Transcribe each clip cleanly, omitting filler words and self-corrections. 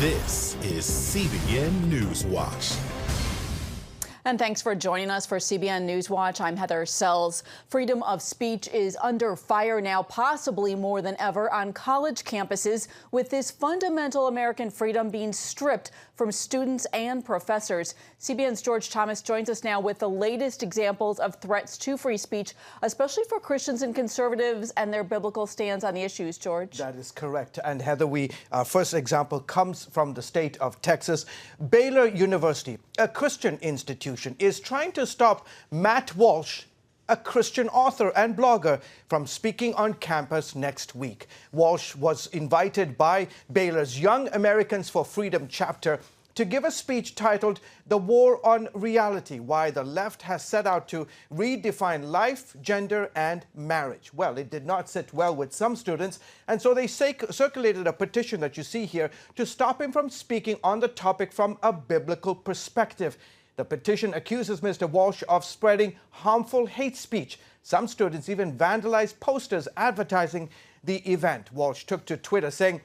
This is CBN NewsWatch. And thanks for joining us for CBN NewsWatch. I'm Heather Sells. Freedom of speech is under fire now, possibly more than ever, on college campuses, with this fundamental American freedom being stripped from students and professors. CBN's George Thomas joins us now with the latest examples of threats to free speech, especially for Christians and conservatives and their biblical stands on the issues. George? That is correct. And Heather, our first example comes from the state of Texas. Baylor University, a Christian institution, is trying to stop Matt Walsh, a Christian author and blogger, from speaking on campus next week. Walsh was invited by Baylor's Young Americans for Freedom chapter to give a speech titled "The War on Reality: Why the Left Has Set Out to Redefine Life, Gender, and Marriage." Well, it did not sit well with some students, and so they circulated a petition that you see here to stop him from speaking on the topic from a biblical perspective. The petition accuses Mr. Walsh of spreading harmful hate speech. Some students even vandalized posters advertising the event. Walsh took to Twitter saying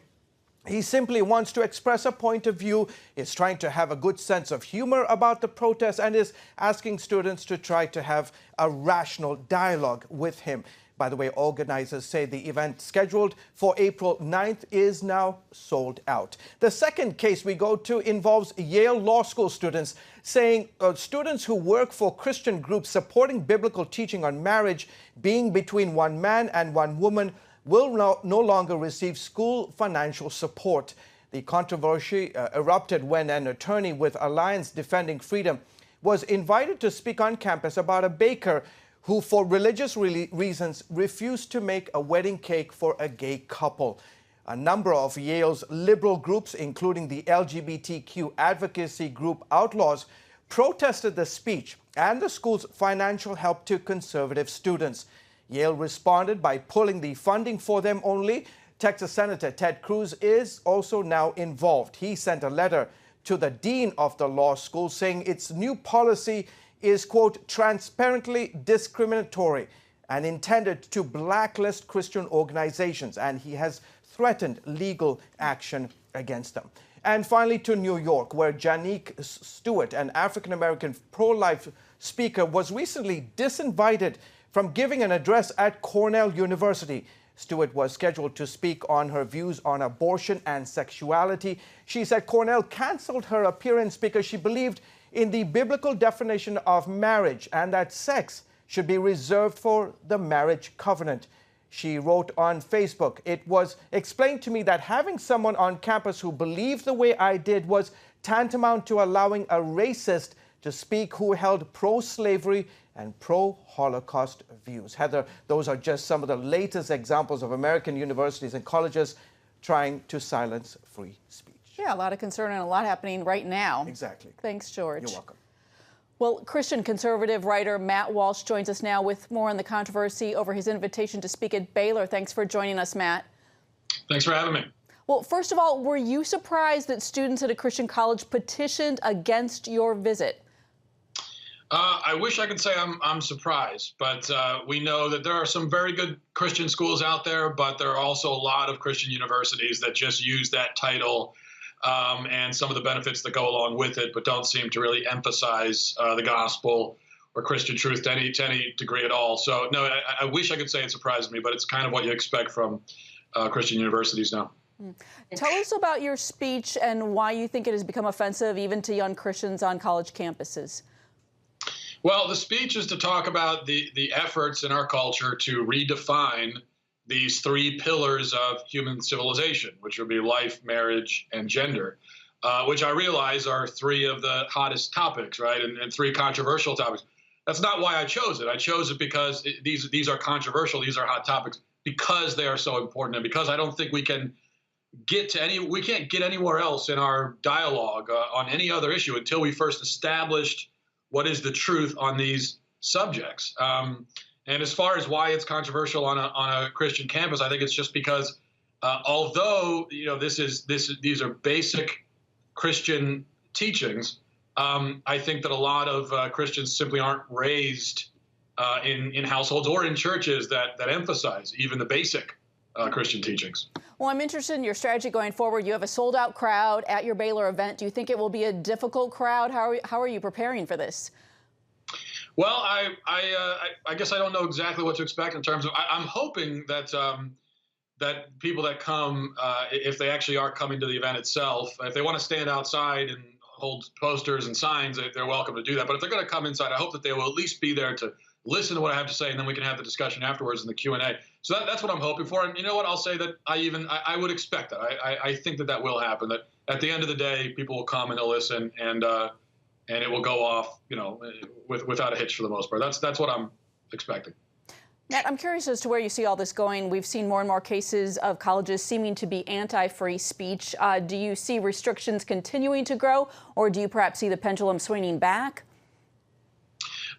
he simply wants to express a point of view, is trying to have a good sense of humor about the protest, and is asking students to try to have a rational dialogue with him. By the way, organizers say the event scheduled for April 9th is now sold out. The second case we go to involves Yale Law School students saying students who work for Christian groups supporting biblical teaching on marriage being between one man and one woman will no longer receive school financial support. The controversy erupted when an attorney with Alliance Defending Freedom was invited to speak on campus about a baker who, for religious reasons, refused to make a wedding cake for a gay couple. A number of Yale's liberal groups, including the LGBTQ advocacy group Outlaws, protested the speech and the school's financial help to conservative students. Yale responded by pulling the funding for them only. Texas Senator Ted Cruz is also now involved. He sent a letter to the dean of the law school saying its new policy is, quote, transparently discriminatory and intended to blacklist Christian organizations, and he has threatened legal action against them. And finally, to New York, where Janique Stewart, an African-American pro-life speaker, was recently disinvited from giving an address at Cornell University. Stewart was scheduled to speak on her views on abortion and sexuality. She said Cornell canceled her appearance because she believed in the biblical definition of marriage and that sex should be reserved for the marriage covenant. She wrote on Facebook, "It was explained to me that having someone on campus who believed the way I did was tantamount to allowing a racist to speak who held pro-slavery and pro-Holocaust views." Heather, those are just some of the latest examples of American universities and colleges trying to silence free speech. Yeah, a lot of concern and a lot happening right now. Exactly. Thanks, George. You're welcome. Well, Christian conservative writer Matt Walsh joins us now with more on the controversy over his invitation to speak at Baylor. Thanks for joining us, Matt. Thanks for having me. Well, first of all, were you surprised that students at a Christian college petitioned against your visit? I wish I could say I'm surprised, but we know that there are some very good Christian schools out there, but there are also a lot of Christian universities that just use that title and some of the benefits that go along with it, but don't seem to really emphasize the gospel or Christian truth to any degree at all. So, no, I wish I could say it surprised me, but it's kind of what you expect from Christian universities now. Tell us about your speech and why you think it has become offensive even to young Christians on college campuses. Well, the speech is to talk about the efforts in our culture to redefine these three pillars of human civilization, which would be life, marriage, and gender, which I realize are three of the hottest topics, right, and three controversial topics. That's not why I chose it. I chose it because these are controversial, these are hot topics, because they are so important, and because I don't think we can't get anywhere else in our dialogue on any other issue until we first established what is the truth on these subjects. And as far as why it's controversial on a Christian campus, I think it's just because although these are basic Christian teachings, I think that a lot of Christians simply aren't raised in households or in churches that emphasize even the basic Christian teachings. Well, I'm interested in your strategy going forward. You have a sold-out crowd at your Baylor event. Do you think it will be a difficult crowd? How are you preparing for this? Well, I guess I don't know exactly what to expect in terms of. I'm hoping that that people that come, if they actually are coming to the event itself, if they want to stand outside and hold posters and signs, they're welcome to do that. But if they're going to come inside, I hope that they will at least be there to listen to what I have to say, and then we can have the discussion afterwards in the Q&A. So that's what I'm hoping for. And you know what? I'll say that I would expect that. I think that will happen. That at the end of the day, people will come and they'll listen, and it will go off, without a hitch for the most part. That's what I'm expecting. Matt, I'm curious as to where you see all this going. We've seen more and more cases of colleges seeming to be anti-free speech. Do you see restrictions continuing to grow, or do you perhaps see the pendulum swinging back?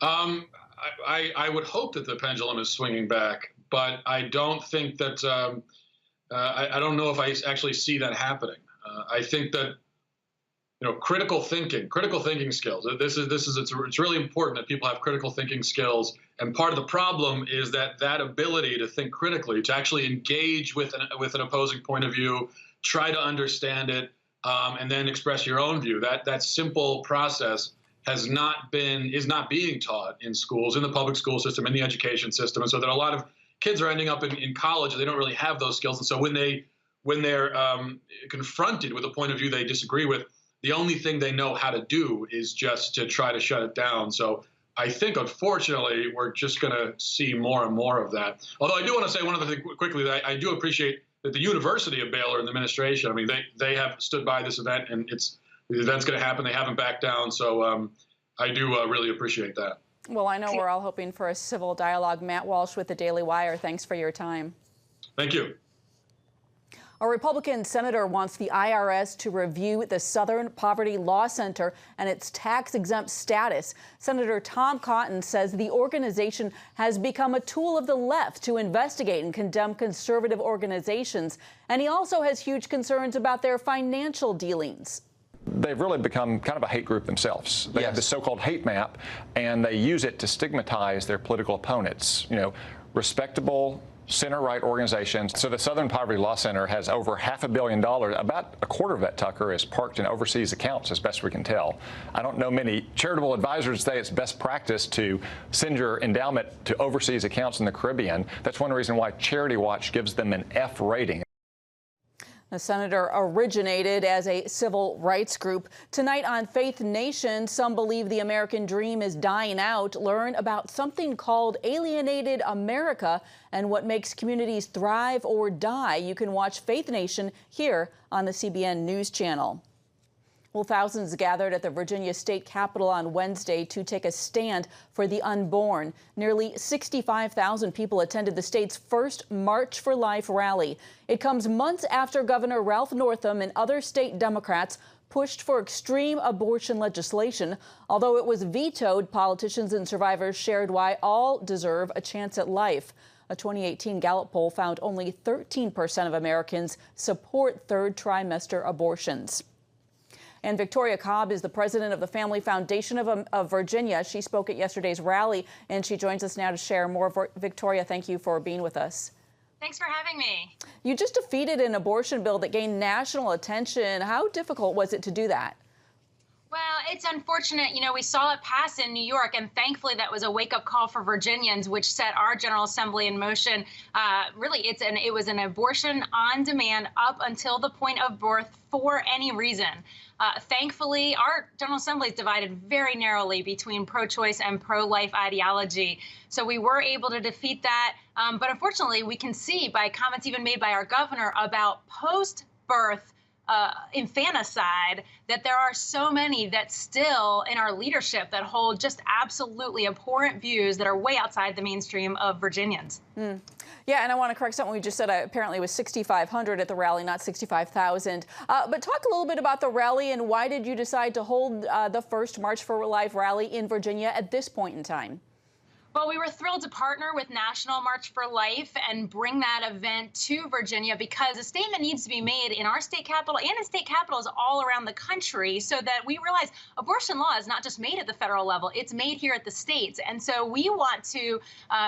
I would hope that the pendulum is swinging back, but I don't think that I don't know if I actually see that happening. I think that critical thinking skills. It's really important that people have critical thinking skills. And part of the problem is that ability to think critically, to actually engage with an opposing point of view, try to understand it, and then express your own view. That simple process is not being taught in schools, in the public school system, in the education system. And so that a lot of kids are ending up in college and they don't really have those skills. And so when they're confronted with a point of view they disagree with, the only thing they know how to do is just to try to shut it down. So I think, unfortunately, we're just going to see more and more of that. Although I do want to say one other thing quickly, that I do appreciate that the University of Baylor and the administration, I mean, they have stood by this event, and the event's going to happen. They haven't backed down. So I do really appreciate that. Well, I know we're all hoping for a civil dialogue. Matt Walsh with the Daily Wire, thanks for your time. Thank you. A Republican senator wants the IRS to review the Southern Poverty Law Center and its tax-exempt status. Senator Tom Cotton says the organization has become a tool of the left to investigate and condemn conservative organizations. And he also has huge concerns about their financial dealings. They've really become kind of a hate group themselves. They have this so-called hate map, and they use it to stigmatize their political opponents. Respectable center-right organizations. So the Southern Poverty Law Center has over $500 million. About a quarter of that, Tucker, is parked in overseas accounts, as best we can tell. I don't know many charitable advisors say it's best practice to send your endowment to overseas accounts in the Caribbean. That's one reason why Charity Watch gives them an F rating. The senator originated as a civil rights group. Tonight on Faith Nation, some believe the American dream is dying out. Learn about something called Alienated America and what makes communities thrive or die. You can watch Faith Nation here on the CBN News Channel. Well, thousands gathered at the Virginia State Capitol on Wednesday to take a stand for the unborn. Nearly 65,000 people attended the state's first March for Life rally. It comes months after Governor Ralph Northam and other state Democrats pushed for extreme abortion legislation. Although it was vetoed, politicians and survivors shared why all deserve a chance at life. A 2018 Gallup poll found only 13% of Americans support third trimester abortions. And Victoria Cobb is the president of the Family Foundation of Virginia. She spoke at yesterday's rally, and she joins us now to share more. Victoria, thank you for being with us. Thanks for having me. You just defeated an abortion bill that gained national attention. How difficult was it to do that? Well, it's unfortunate. We saw it pass in New York, and thankfully that was a wake-up call for Virginians, which set our General Assembly in motion. It was an abortion on demand up until the point of birth for any reason. Thankfully, our General Assembly is divided very narrowly between pro-choice and pro-life ideology. So we were able to defeat that. But unfortunately, we can see by comments even made by our governor about post-birth infanticide that there are so many that still in our leadership that hold just absolutely abhorrent views that are way outside the mainstream of Virginians. Yeah, and I want to correct something we just said. Apparently it was 6,500 at the rally, not 65,000. But talk a little bit about the rally, and why did you decide to hold the first March for Life rally in Virginia at this point in time? Well, we were thrilled to partner with National March for Life and bring that event to Virginia because a statement needs to be made in our state capital and in state capitals all around the country so that we realize abortion law is not just made at the federal level, it's made here at the states. And so we want to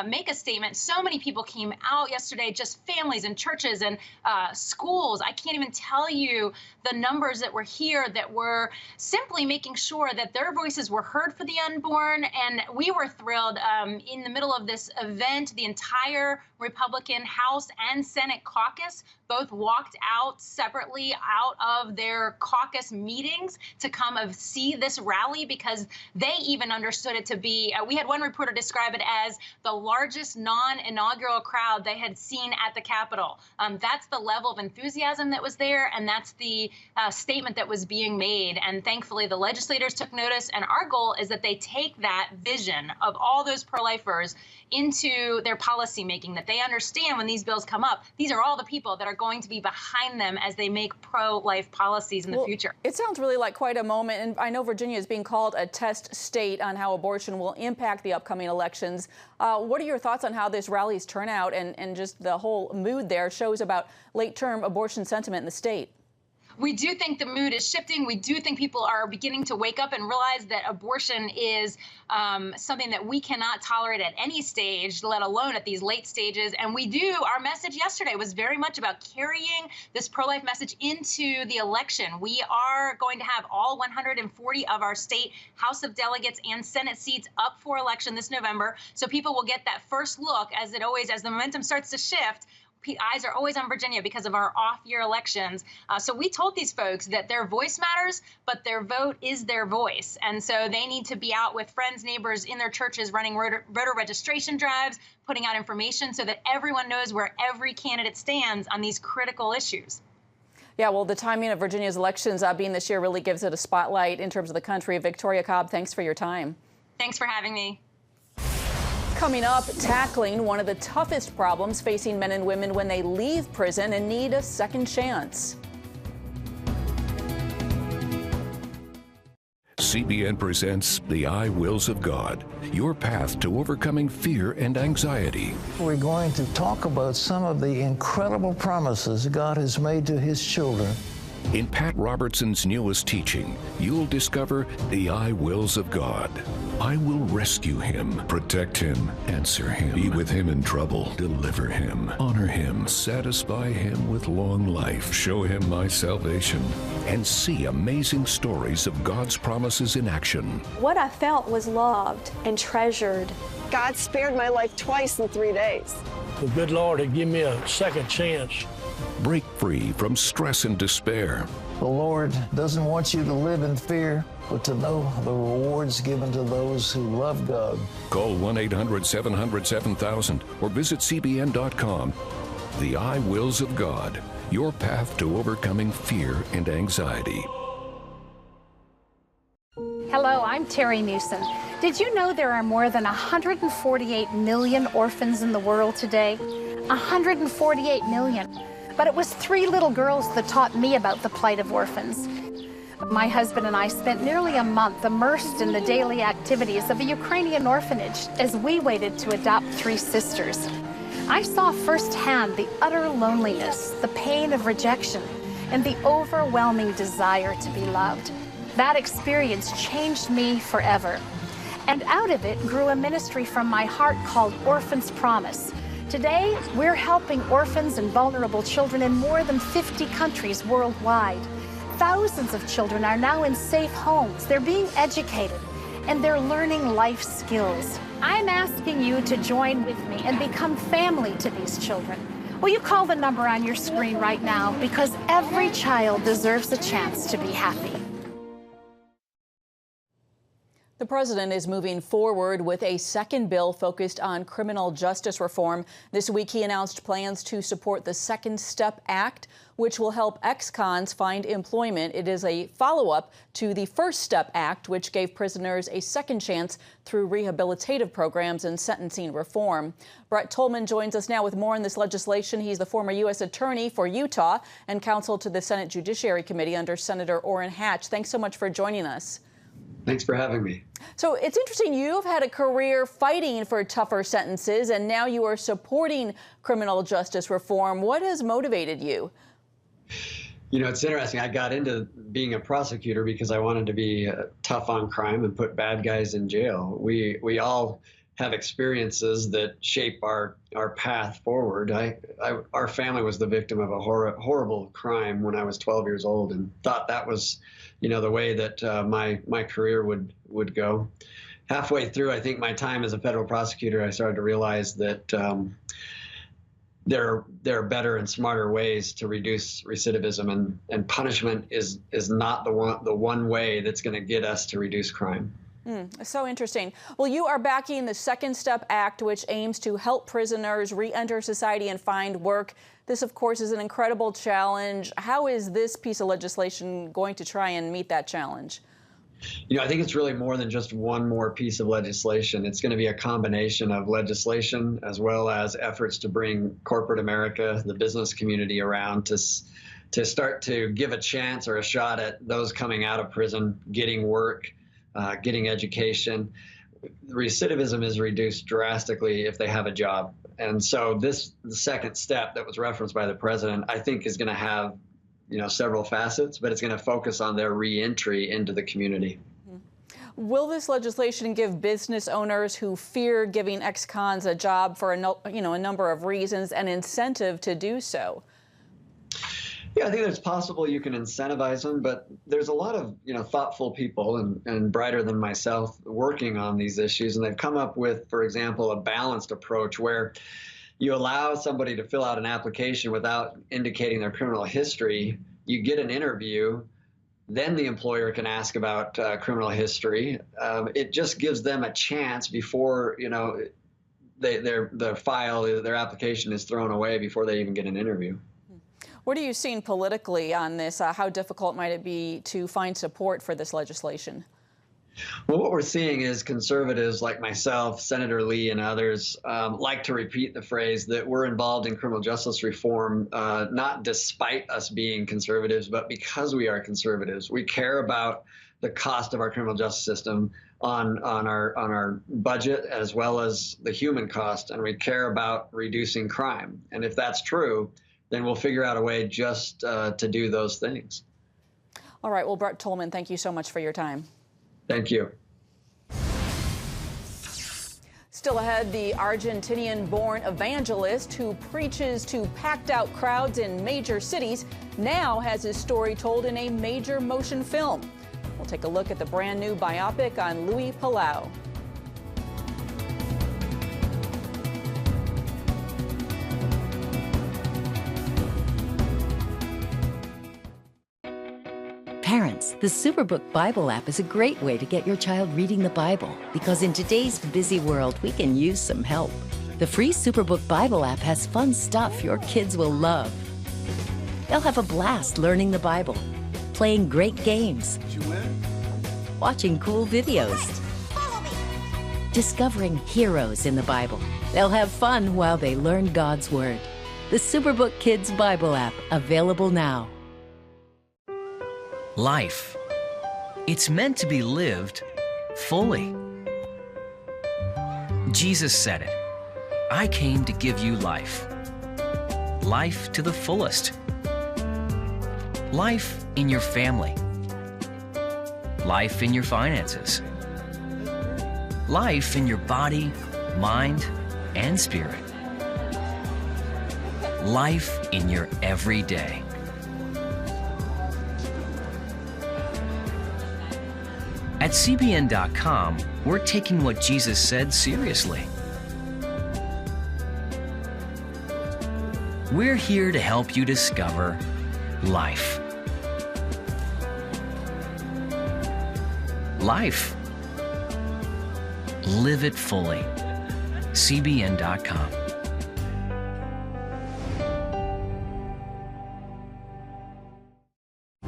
make a statement. So many people came out yesterday, just families and churches and schools. I can't even tell you the numbers that were here that were simply making sure that their voices were heard for the unborn. And we were thrilled. In the middle of this event, the entire Republican House and Senate caucus both walked out separately out of their caucus meetings to come see this rally because they even understood it to be, we had one reporter describe it as the largest non-inaugural crowd they had seen at the Capitol. That's the level of enthusiasm that was there, and that's the statement that was being made. And thankfully, the legislators took notice, and our goal is that they take that vision of all those pro-lifers into their policy making, that they understand when these bills come up, these are all the people that are going to be behind them as they make pro-life policies in the future. It sounds really like quite a moment, and I know Virginia is being called a test state on how abortion will impact the upcoming elections. What are your thoughts on how this rally's turnout and just the whole mood there shows about late-term abortion sentiment in the state? We do think the mood is shifting. We do think people are beginning to wake up and realize that abortion is something that we cannot tolerate at any stage, let alone at these late stages. And our message yesterday was very much about carrying this pro-life message into the election. We are going to have all 140 of our state House of Delegates and Senate seats up for election this November. So people will get that first look as the momentum starts to shift. Eyes are always on Virginia because of our off-year elections. So we told these folks that their voice matters, but their vote is their voice. And so they need to be out with friends, neighbors in their churches running voter registration drives, putting out information so that everyone knows where every candidate stands on these critical issues. Yeah, well, the timing of Virginia's elections being this year really gives it a spotlight in terms of the country. Victoria Cobb, thanks for your time. Thanks for having me. Coming up, tackling one of the toughest problems facing men and women when they leave prison and need a second chance. CBN presents The I Wills of God, your path to overcoming fear and anxiety. We're going to talk about some of the incredible promises God has made to His children. In Pat Robertson's newest teaching, you'll discover the I wills of God. I will rescue him, protect him, answer him, be with him in trouble, deliver him, honor him, satisfy him with long life, show him my salvation, and see amazing stories of God's promises in action. What I felt was loved and treasured. God spared my life twice in 3 days. The good Lord had given me a second chance. Break free from stress and despair. The Lord doesn't want you to live in fear, but to know the rewards given to those who love God. Call 1-800-700-7000 or visit CBN.com. The I Wills of God, your path to overcoming fear and anxiety. Hello, I'm Terry Newsom. Did you know there are more than 148 million orphans in the world today? 148 million. But it was 3 little girls that taught me about the plight of orphans. My husband and I spent nearly a month immersed in the daily activities of a Ukrainian orphanage as we waited to adopt 3 sisters. I saw firsthand the utter loneliness, the pain of rejection, and the overwhelming desire to be loved. That experience changed me forever. And out of it grew a ministry from my heart called Orphan's Promise. Today, we're helping orphans and vulnerable children in more than 50 countries worldwide. Thousands of children are now in safe homes. They're being educated, and they're learning life skills. I'm asking you to join with me and become family to these children. Will you call the number on your screen right now? Because every child deserves a chance to be happy. The president is moving forward with a second bill focused on criminal justice reform. This week, he announced plans to support the Second Step Act, which will help ex-cons find employment. It is a follow-up to the First Step Act, which gave prisoners a second chance through rehabilitative programs and sentencing reform. Brett Tolman joins us now with more on this legislation. He's the former U.S. Attorney for Utah and counsel to the Senate Judiciary Committee under Senator Orrin Hatch. Thanks so much for joining us. Thanks for having me. So it's interesting, you've had a career fighting for tougher sentences, and now you are supporting criminal justice reform. What has motivated you? You know, it's interesting. I got into being a prosecutor because I wanted to be tough on crime and put bad guys in jail. We all have experiences that shape our path forward. Our family was the victim of a horrible crime when I was 12 years old, and thought that was, you know, the way that my career would go. Halfway through, I think, my time as a federal prosecutor, I started to realize that there are better and smarter ways to reduce recidivism, and punishment is not the one way that's going to get us to reduce crime. So interesting. Well, you are backing the Second Step Act, which aims to help prisoners re-enter society and find work. This, of course, is an incredible challenge. How is this piece of legislation going to try and meet that challenge? You know, I think it's really more than just one more piece of legislation. It's going to be a combination of legislation as well as efforts to bring corporate America, the business community, around to start to give a chance or a shot at those coming out of prison, getting work, getting education. Recidivism is reduced drastically if they have a job. And so the second step that was referenced by the president, I think, is going to have, you know, several facets, but it's going to focus on their reentry into the community. Will this legislation give business owners who fear giving ex-cons a job for a number of reasons an incentive to do so? Yeah, I think it's possible you can incentivize them, but there's a lot of, you know, thoughtful people and brighter than myself working on these issues, and they've come up with, for example, a balanced approach where you allow somebody to fill out an application without indicating their criminal history. You get an interview, then the employer can ask about criminal history. It just gives them a chance before, you know, their application is thrown away before they even get an interview. What are you seeing politically on this? How difficult might it be to find support for this legislation? Well, what we're seeing is conservatives like myself, Senator Lee, and others like to repeat the phrase that we're involved in criminal justice reform, not despite us being conservatives, but because we are conservatives. We care about the cost of our criminal justice system on our budget as well as the human cost, and we care about reducing crime. And if that's true, then we'll figure out a way just to do those things. All right. Well, Brett Tolman, thank you so much for your time. Thank you. Still ahead, the Argentinian-born evangelist who preaches to packed-out crowds in major cities now has his story told in a major motion film. We'll take a look at the brand-new biopic on Louis Palau. Parents, the Superbook Bible app is a great way to get your child reading the Bible, because in today's busy world, we can use some help. The free Superbook Bible app has fun stuff your kids will love. They'll have a blast learning the Bible, playing great games, watching cool videos, discovering heroes in the Bible. They'll have fun while they learn God's Word. The Superbook Kids Bible app, available now. Life. It's meant to be lived fully. Jesus said it. I came to give you life. Life to the fullest. Life in your family. Life in your finances. Life in your body, mind, and spirit. Life in your everyday. At CBN.com, we're taking what Jesus said seriously. We're here to help you discover life. Life. Live it fully. CBN.com.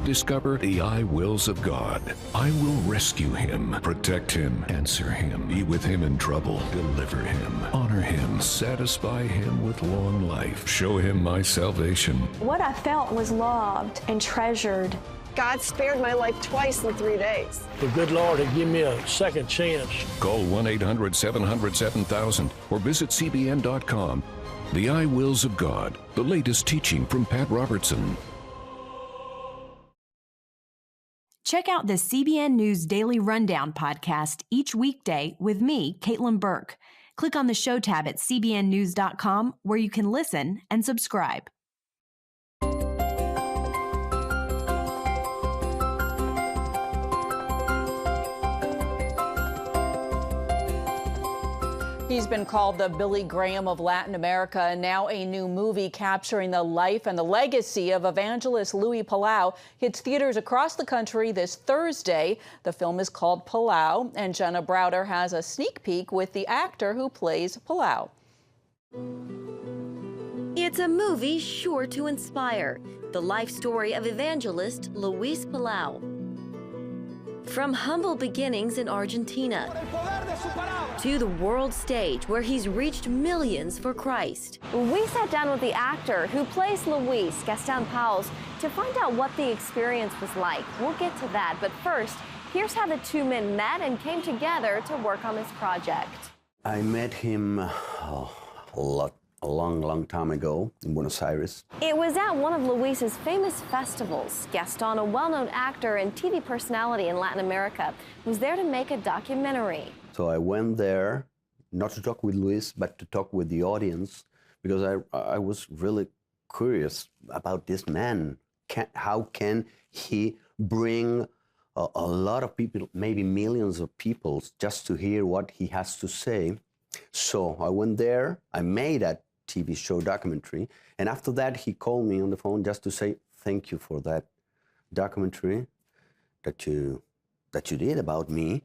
Discover the I wills of God. I will rescue him, protect him, answer him, be with him in trouble, deliver him, honor him, satisfy him with long life, show him my salvation. What I felt was loved and treasured God spared my life twice in 3 days. The good Lord had given me a second chance. Call 1-800-700-7000 or visit CBN.com. The I Wills of God, the latest teaching from Pat Robertson. Check out the CBN News Daily Rundown podcast each weekday with me, Caitlin Burke. Click on the show tab at cbnnews.com where you can listen and subscribe. He's been called the Billy Graham of Latin America, and now a new movie capturing the life and the legacy of evangelist Luis Palau hits theaters across the country this Thursday. The film is called Palau, and Jenna Browder has a sneak peek with the actor who plays Palau. It's a movie sure to inspire. The life story of evangelist Luis Palau. From humble beginnings in Argentina to the world stage where he's reached millions for Christ. We sat down with the actor who plays Luis, Gaston Pauls, to find out what the experience was like. We'll get to that, but first, here's how the two men met and came together to work on this project. I met him a long time ago in Buenos Aires. It was at one of Luis's famous festivals. Gaston, a well-known actor and TV personality in Latin America, was there to make a documentary. So I went there, not to talk with Luis, but to talk with the audience, because I was really curious about this man. How can he bring a lot of people, maybe millions of people, just to hear what he has to say? So I went there, I made that TV show documentary, and after that he called me on the phone just to say thank you for that documentary that you did about me,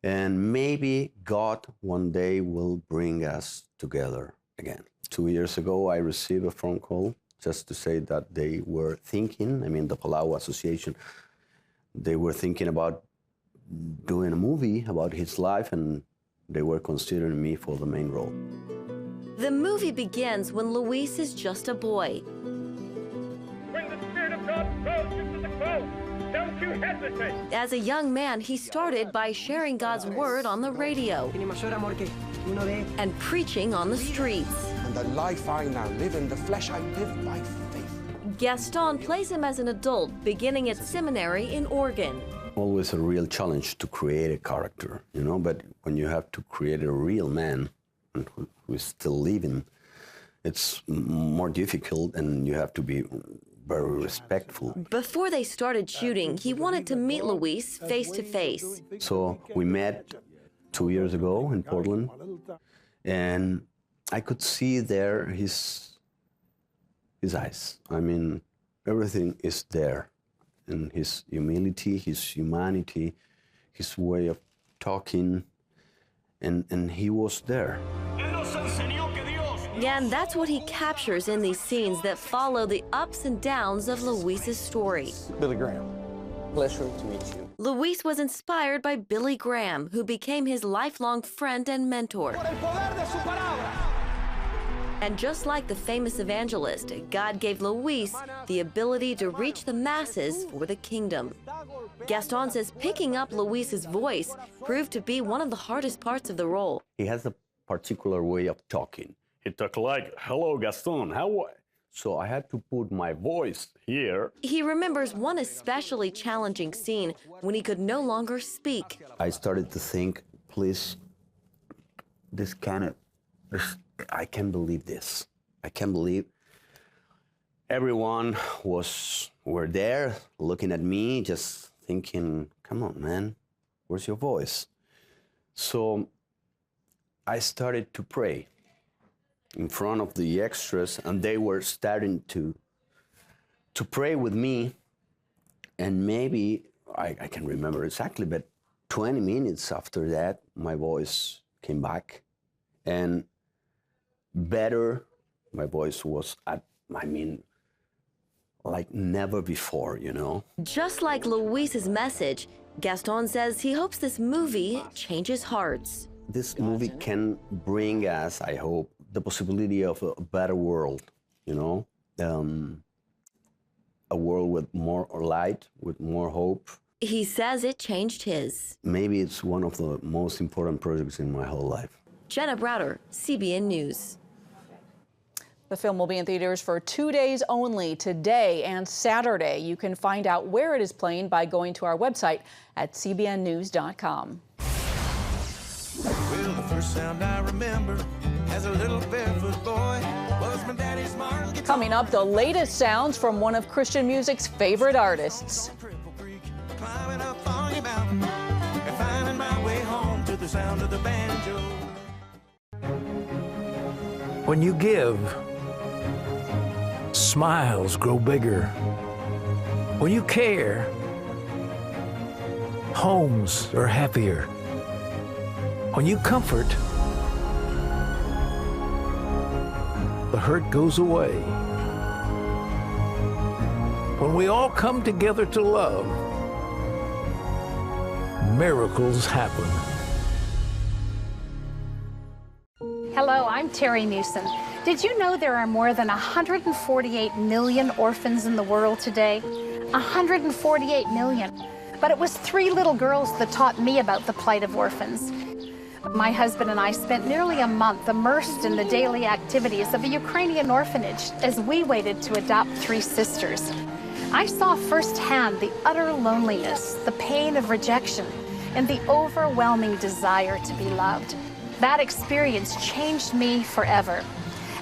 and maybe God one day will bring us together again. 2 years ago I received a phone call just to say that they were thinking, the Palau Association, they were thinking about doing a movie about his life, and they were considering me for the main role. The movie begins when Luis is just a boy. When the Spirit of God throws you to the cross, don't you hesitate. As a young man, he started by sharing God's word on the radio and preaching on the streets. And the life I now live in the flesh, I live by faith. Gaston plays him as an adult, beginning at seminary in Oregon. Always a real challenge to create a character, but when you have to create a real man who is still living, it's more difficult, and you have to be very respectful. Before they started shooting, he wanted to meet Luis face to face. So we met 2 years ago in Portland, and I could see there his eyes. Everything is there. And his humility, his humanity, his way of talking, and he was there. And that's what he captures in these scenes that follow the ups and downs of Luis's story. Billy Graham, pleasure to meet you. Luis was inspired by Billy Graham, who became his lifelong friend and mentor. And just like the famous evangelist, God gave Luis the ability to reach the masses for the kingdom. Gaston says picking up Luis's voice proved to be one of the hardest parts of the role. He has a particular way of talking. He talked like, "Hello, Gaston, how are you?" So I had to put my voice here. He remembers one especially challenging scene when he could no longer speak. I started to think, please, I can't believe this. I can't believe everyone were there looking at me, just thinking, come on, man, where's your voice? So I started to pray in front of the extras, and they were starting to pray with me. And maybe, I can't remember exactly, but 20 minutes after that, my voice came back. And better, my voice was like never before, Just like Luis's message, Gaston says he hopes this movie changes hearts. This movie can bring us, I hope, the possibility of a better world, a a world with more light, with more hope. He says it changed his. Maybe it's one of the most important projects in my whole life. Jenna Browder, CBN News. The film will be in theaters for 2 days only, today and Saturday. You can find out where it is playing by going to our website at cbnnews.com. Well, the first sound I remember as a little barefoot boy was my daddy's Martin guitar. Coming up, the latest sounds from one of Christian music's favorite artists. Climbing up Foggy Mountain and finding my way home to the sound of the banjo. When you give, smiles grow bigger. When you care, homes are happier. When you comfort, the hurt goes away. When we all come together to love, miracles happen. Hello, I'm Terry Newsom. Did you know there are more than 148 million orphans in the world today? 148 million. But it was 3 little girls that taught me about the plight of orphans. My husband and I spent nearly a month immersed in the daily activities of a Ukrainian orphanage as we waited to adopt 3 sisters. I saw firsthand the utter loneliness, the pain of rejection, and the overwhelming desire to be loved. That experience changed me forever.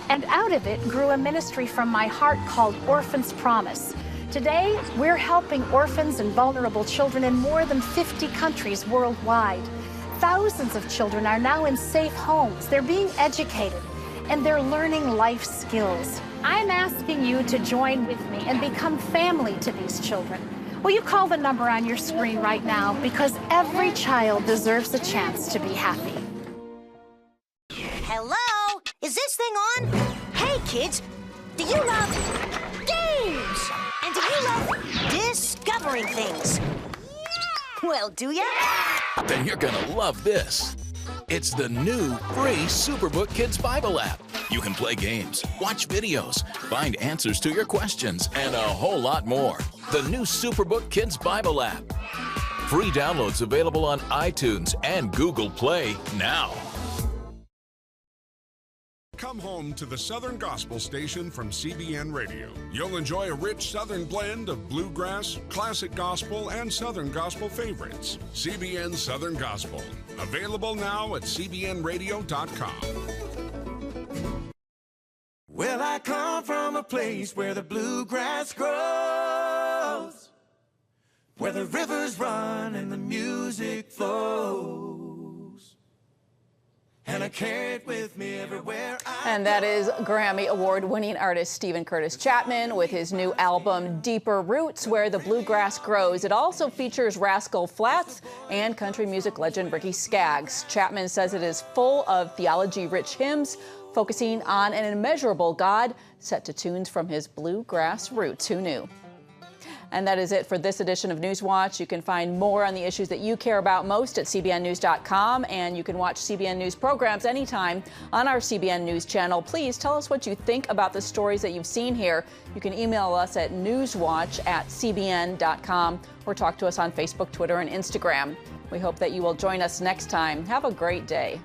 And out of it grew a ministry from my heart called Orphan's Promise. Today, we're helping orphans and vulnerable children in more than 50 countries worldwide. Thousands of children are now in safe homes. They're being educated, and they're learning life skills. I'm asking you to join with me and become family to these children. Will you call the number on your screen right now? Because every child deserves a chance to be happy. Hello? Is this thing on? Hey, kids, do you love games? And do you love discovering things? Well, do ya? Then you're gonna love this. It's the new free Superbook Kids Bible app. You can play games, watch videos, find answers to your questions, and a whole lot more. The new Superbook Kids Bible app. Free downloads available on iTunes and Google Play now. Come home to the Southern Gospel Station from CBN Radio. You'll enjoy a rich Southern blend of bluegrass, classic gospel, and Southern Gospel favorites. CBN Southern Gospel. Available now at cbnradio.com. Well, I come from a place where the bluegrass grows, where the rivers run and the music flows, and I carry it with me everywhere I And that is Grammy Award-winning artist Stephen Curtis Chapman with his new album, Deeper Roots, Where the Bluegrass Grows. It also features Rascal Flatts and country music legend Ricky Skaggs. Chapman says it is full of theology-rich hymns, focusing on an immeasurable God, set to tunes from his bluegrass roots. Who knew? And that is it for this edition of Newswatch. You can find more on the issues that you care about most at cbnnews.com, and you can watch CBN News programs anytime on our CBN News channel. Please tell us what you think about the stories that you've seen here. You can email us at newswatch@cbn.com or talk to us on Facebook, Twitter, and Instagram. We hope that you will join us next time. Have a great day.